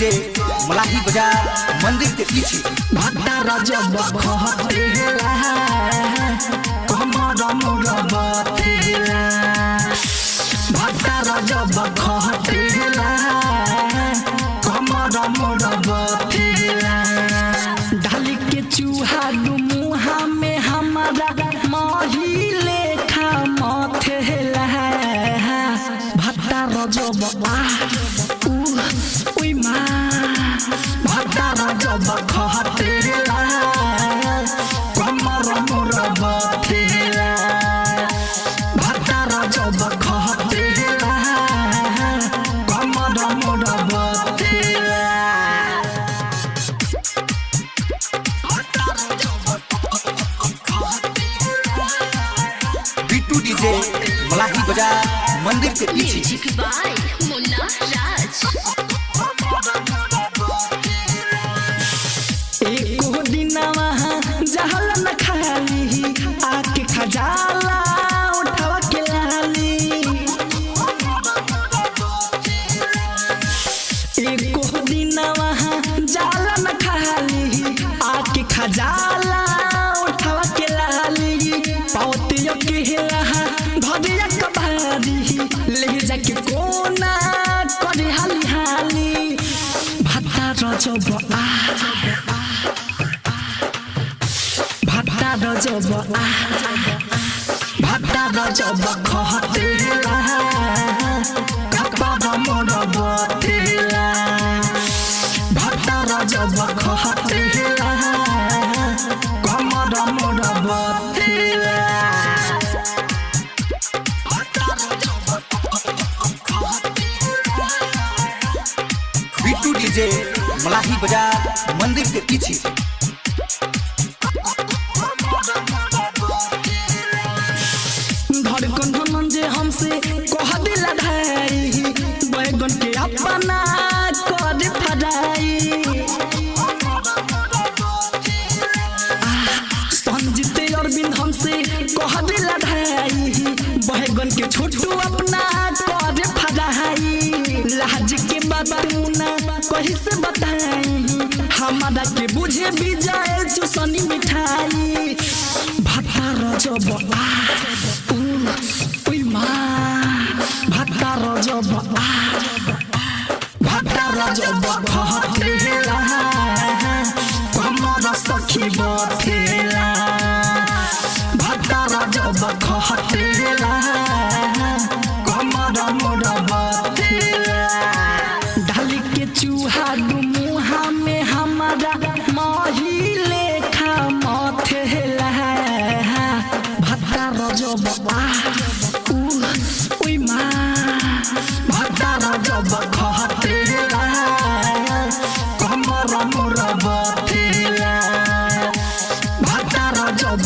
DJ मलाही बाजार मंदिर के पीछे भट्टा रजब खहतेला कमर मुरबतेला भट्टा रजब खहतेला कमर मुरबतेला डाली के चूहा मुहा में हमारा माही लेखा मथेला भट्टा रजब भट्टा रजब खहतेला कमर मुरबतेला भट्टा रजब खहतेला कमर मुरबतेला बिट्टू डीजे मलाही बाजार मंदिर के पीछे एको दिनवा जहल न खाली आके खजाला उठावा के लाली एको दिनवा जहल न खाली आके खजाला उठावा के लाली पावतियो के हेला भदिया कबारी ले जाके कोना करे हाली हाली भट्टा रजब भट्टा रजब भट्टा रजब खहतेला कमर मुरबतेला भट्टा रजब खहतेला कमर मुरबतेला बिट्टू डीजे मलाही बाजार मंदिर के पीछे धड़कन धमन जे हमसे कह दिला धाई बैगन के अपना कर फराई संजीते अरविंद हमसे कह दिला धाई बैगन के छोटू अपना कर फराई लाज के बात तू ना कहीं से बताई हमारा के बुझे भी जाए चुसनी मिठाई भट्टा रजब भट्टा रजब भट्टा रजब खहतेला कमर सखी बतेला भट्टा रजब खहतेला कमर मुरबतेला डाली के चूहा मुहा में हमारा माही लेखा मथेला भट्टा रजब भट्टा रजब खहतेला कमर मुरबतेला भट्टा रजब